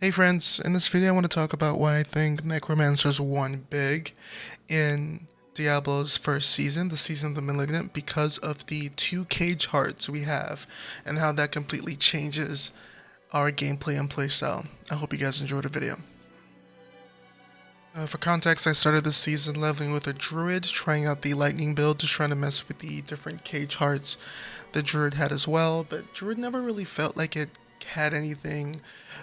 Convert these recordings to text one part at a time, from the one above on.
Hey friends, in this video I want to talk about why I think Necromancers won big in Diablo's first season, the season of the Malignant, because of the two cage hearts we have and how that completely changes our gameplay and playstyle. I hope you guys enjoyed the video. For context, I started this season leveling with a druid, trying out the lightning build to try to mess with the different cage hearts the druid had as well, but druid never really felt like it had anything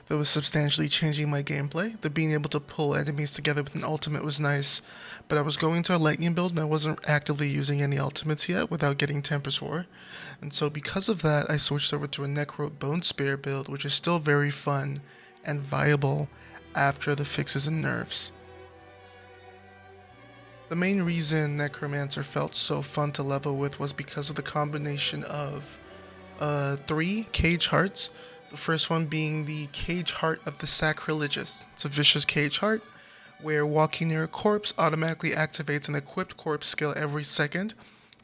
that was substantially changing my gameplay. The being able to pull enemies together with an ultimate was nice, but I was going to a lightning build and I wasn't actively using any ultimates yet without getting Tempest Roar. And so because of that, I switched over to a Necro Bone Spear build, which is still very fun and viable after the fixes and nerfs. The main reason Necromancer felt so fun to level with was because of the combination of three cage hearts. The first one being the cage heart of the sacrilegious. It's a vicious cage heart where walking near a corpse automatically activates an equipped corpse skill every second,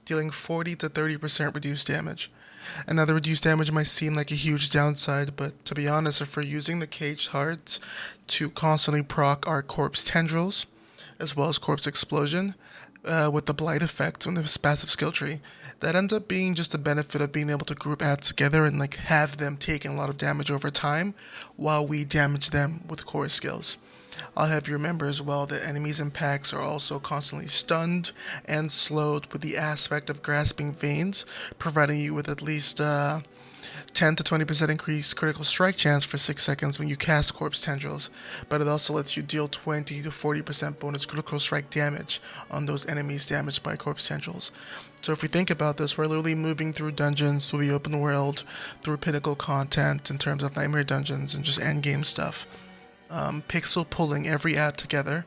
dealing 40 to 30% reduced damage. And now the reduced damage might seem like a huge downside, but to be honest, if we're using the cage hearts to constantly proc our corpse tendrils, as well as corpse explosion, with the blight effect on the passive skill tree, that ends up being just a benefit of being able to group ads together and like have them taking a lot of damage over time while we damage them with core skills. I'll have you remember as well that enemies and packs are also constantly stunned and slowed with the aspect of grasping veins, providing you with at least 10 to 20% increased critical strike chance for 6 seconds when you cast Corpse Tendrils, but it also lets you deal 20 to 40% bonus critical strike damage on those enemies damaged by Corpse Tendrils. So if we think about this, we're literally moving through dungeons, through the open world, through pinnacle content in terms of nightmare dungeons and just endgame stuff. Pixel pulling every ad together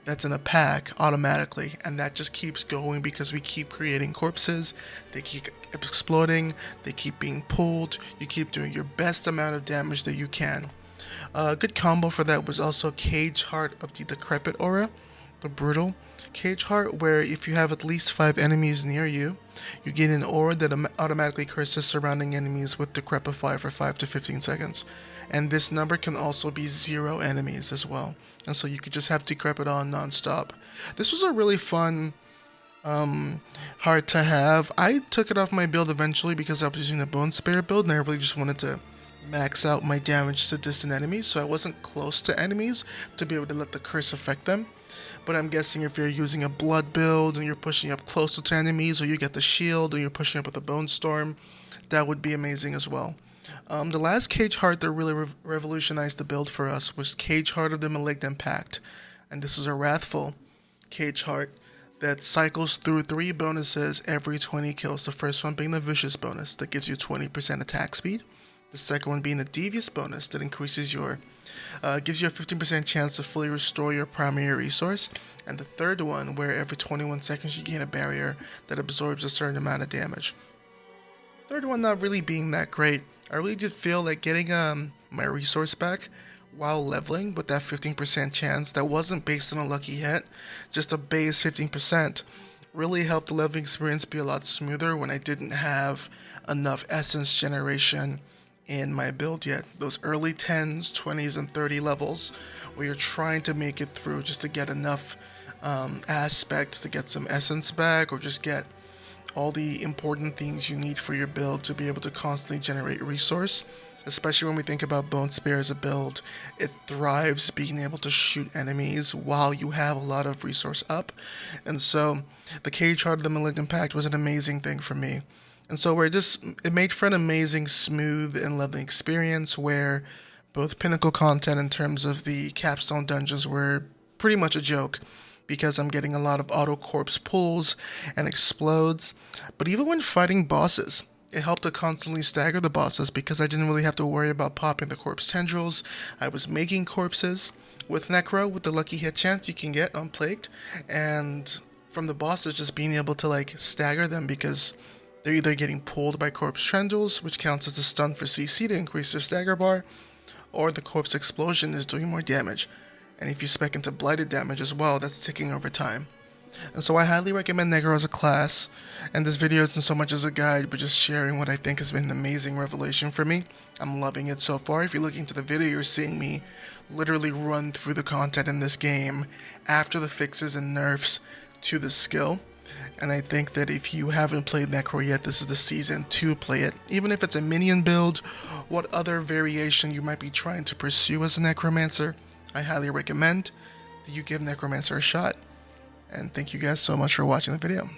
that's in a pack automatically, and that just keeps going because we keep creating corpses, they keep exploding, they keep being pulled, you keep doing your best amount of damage that you can. A good combo for that was also Cage Heart of the Decrepit Aura, the Brutal Cage Heart, where if you have at least 5 enemies near you, you gain an aura that automatically curses surrounding enemies with Decrepify for 5 to 15 seconds. And this number can also be 0 enemies as well. And so you could just have Decrepit on non-stop. This was a really fun heart to have. I took it off my build eventually because I was using the Bone Spear build and I really just wanted to max out my damage to distant enemies, so I wasn't close to enemies to be able to let the curse affect them. But I'm guessing if you're using a blood build and you're pushing up closer to enemies, or you get the shield or you're pushing up with a bone storm, that would be amazing as well. The last Cage Heart that really revolutionized the build for us was Cage Heart of the Malignant Pact, and this is a Wrathful Cage Heart that cycles through 3 bonuses every 20 kills. The first one being the Vicious bonus that gives you 20% attack speed. The second one being a Devious bonus that increases your, gives you a 15% chance to fully restore your primary resource. And the third one, where every 21 seconds you gain a barrier that absorbs a certain amount of damage. Third one not really being that great. I really did feel like getting my resource back while leveling with that 15% chance that wasn't based on a lucky hit, just a base 15%, really helped the leveling experience be a lot smoother when I didn't have enough essence generation in my build yet. Those early 10s, 20s, and 30 levels where you're trying to make it through just to get enough aspects to get some essence back or just get all the important things you need for your build to be able to constantly generate resource. Especially when we think about Bone Spear as a build, it thrives being able to shoot enemies while you have a lot of resource up. And so the Cage Heart of the Malignant Pact was an amazing thing for me. And so it made for an amazing, smooth, and leveling experience where both pinnacle content in terms of the capstone dungeons were pretty much a joke because I'm getting a lot of auto corpse pulls and explodes. But even when fighting bosses, it helped to constantly stagger the bosses because I didn't really have to worry about popping the corpse tendrils. I was making corpses with Necro with the lucky hit chance you can get unplagued, and from the bosses just being able to like stagger them because they're either getting pulled by corpse tendrils, which counts as a stun for CC to increase their stagger bar, or the corpse explosion is doing more damage. And if you spec into blighted damage as well, that's ticking over time. And so I highly recommend Necro as a class, and this video isn't so much as a guide, but just sharing what I think has been an amazing revelation for me. I'm loving it so far. If you're looking to the video, you're seeing me literally run through the content in this game after the fixes and nerfs to the skill. And I think that if you haven't played Necro yet, this is the season to play it. Even if it's a minion build, what other variation you might be trying to pursue as a Necromancer, I highly recommend that you give Necromancer a shot. And thank you guys so much for watching the video.